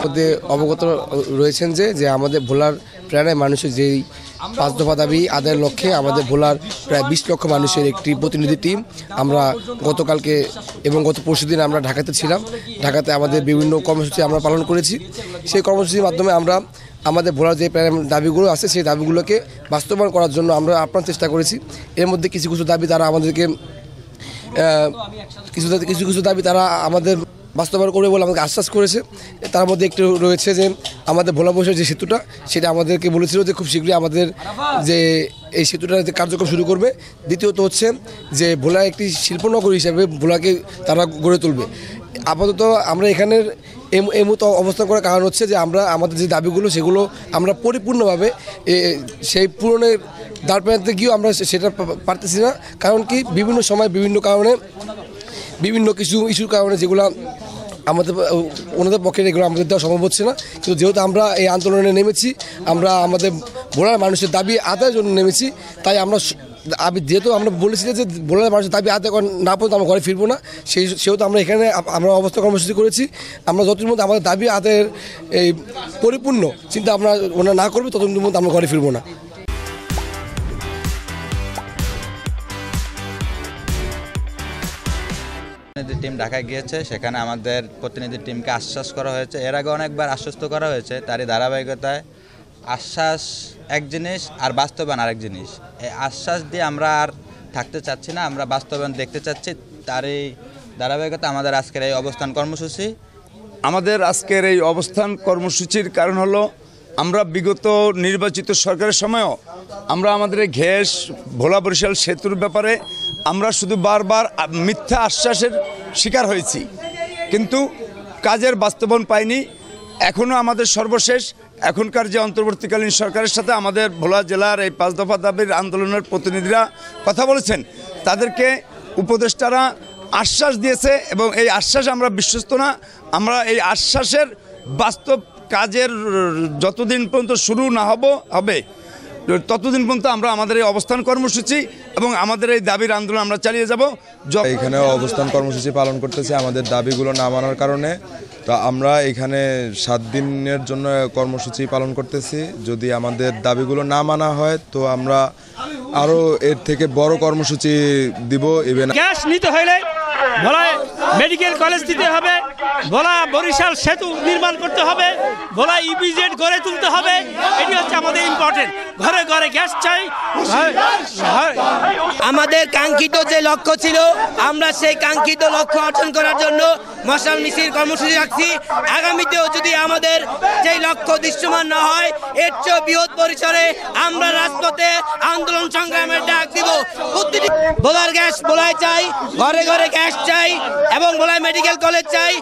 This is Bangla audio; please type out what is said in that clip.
মধ্যে অবগত রয়েছেন যে আমাদের ভোলার প্রাণায় মানুষের যেই 5 দফা দাবি আদায়ের লক্ষ্যে আমাদের ভোলার প্রায় 20 লক্ষ মানুষের একটি প্রতিনিধি টিম আমরা গতকালকে এবং গত পরশুদিন আমরা ঢাকাতে ছিলাম। ঢাকাতে আমাদের বিভিন্ন কর্মসূচি আমরা পালন করেছি। সেই কর্মসূচির মাধ্যমে আমরা আমাদের ভোলার যে দাবিগুলো আছে সেই দাবিগুলোকে বাস্তবায়ন করার জন্য আমরা আপ্রাণ চেষ্টা করেছি। এর মধ্যে কিছু কিছু দাবি তারা আমাদেরকে কিছু দাবি তারা আমাদের বাস্তবায়ন করবে বলে আমাকে আশ্বাস করেছে। তার মধ্যে একটু রয়েছে যে আমাদের ভোলা বৈশের যে সেতুটা সেটা আমাদেরকে বলেছিল যে খুব শীঘ্রই আমাদের যে এই সেতুটা কার্যক্রম শুরু করবে। দ্বিতীয়ত হচ্ছে যে ভোলা একটি শিল্পনগর হিসেবে ভোলাকে তারা গড়ে তুলবে। আপাতত আমরা এখানের এই মুহূর্তে অবস্থান করার কারণ হচ্ছে যে আমরা আমাদের যে দাবিগুলো সেগুলো আমরা পরিপূর্ণভাবে সেই পূরণের দ্বার প্রান্তে গিয়েও আমরা সেটা পারতেছি না। কারণ কি বিভিন্ন সময় বিভিন্ন কারণে বিভিন্ন কিছু ইস্যুর কারণে যেগুলো আমাদের ওনাদের পক্ষে এগুলো আমাদের দেওয়া সম্ভব হচ্ছে না। কিন্তু যেহেতু আমরা এই আন্দোলনে নেমেছি, আমরা আমাদের ভোলার মানুষের দাবি আদায়ের জন্য নেমেছি, তাই আমরা যেহেতু আমরা বলেছি যে ভোলার মানুষের দাবি আদায় না পর্যন্ত আমরা ঘরে ফিরবো না, সেহেতু আমরা এখানে আমরা অবস্থা কর্মসূচি করেছি। আমরা যতদিন মধ্যে আমাদের দাবি আদায়ের এই পরিপূর্ণ চিন্তা আমরা ওনারা না করবে ততদিন মধ্যে আমরা ঘরে ফিরবো না। টিম ঢাকায় গিয়েছে, সেখানে আমাদের প্রতিনিধি টিমকে আশ্বাস করা হয়েছে। এর আগে অনেকবার আশ্বস্ত করা হয়েছে, তারই ধারাবাহিকতায় আশ্বাস এক জিনিস আর বাস্তবায়ন আরেক জিনিস। এই আশ্বাস দিয়ে আমরা আর থাকতে চাচ্ছি না, আমরা বাস্তবায়ন দেখতে চাচ্ছি। তারই ধারাবাহিকতা আমাদের আজকের এই অবস্থান কর্মসূচি। আমাদের আজকের এই অবস্থান কর্মসূচির কারণ হলো আমরা বিগত নির্বাচিত সরকারের সময়ও আমরা আমাদের ঘেষ ভোলা বরিশাল সেতুর ব্যাপারে আমরা শুধু বারবার মিথ্যা আশ্বাসের শিকার হয়েছি, কিন্তু কাজের বাস্তবায়ন পাইনি। এখনও আমাদের সর্বশেষ এখনকার যে অন্তর্বর্তীকালীন সরকারের সাথে আমাদের ভোলা জেলার এই 5 দফা দাবির আন্দোলনের প্রতিনিধিরা কথা বলেছেন, তাদেরকে উপদেষ্টারা আশ্বাস দিয়েছে এবং এই আশ্বাস আমরা বিশ্বস্ত না। আমরা এই আশ্বাসের বাস্তব কাজের যতদিন পর্যন্ত শুরু না হবে ততদিন পর্যন্ত আমরা আমাদের এই অবস্থান কর্মসূচি এবং আমাদের এই দাবির আন্দোলন আমরা চালিয়ে যাব। এখানে অবস্থান কর্মসূচি পালন করতেছি আমাদের দাবিগুলো না মানার কারণে। তো আমরা এখানে 7 দিনের জন্য কর্মসূচি পালন করতেছি। যদি আমাদের দাবিগুলো না মানা হয় তো আমরা আরও এর থেকে বড় কর্মসূচি দিব। ইভেন গ্যাস নিতে হলে ভোলায় মেডিকেল কলেজ দিতে হবে, ভোলা বরিশাল সেতু নির্মাণ করতে হবে, ভোলা ইপিজেড গড়ে তুলতে হবে। এটি হচ্ছে আমাদের ইম্পর্টেন্ট। ঘরে ঘরে গ্যাস চাই। আমাদের কাঙ্ক্ষিত যে লক্ষ্য ছিল, আমরা সেই কাঙ্ক্ষিত লক্ষ্য অর্জন করার জন্য মশাল মিছিল কর্মসূচি রাখছি। আগামীতেও যদি আমাদের সেই লক্ষ্য দৃশ্যমান না হয়, এর চেয়ে বৃহৎ পরিসরে আমরা রাজপথে আন্দোলন সংগ্রামের ডাক দিব। প্রতিটি ভোলার গ্যাস ভোলায় চাই, ঘরে ঘরে গ্যাস চাই এবং ভোলায় মেডিকেল কলেজ চাই।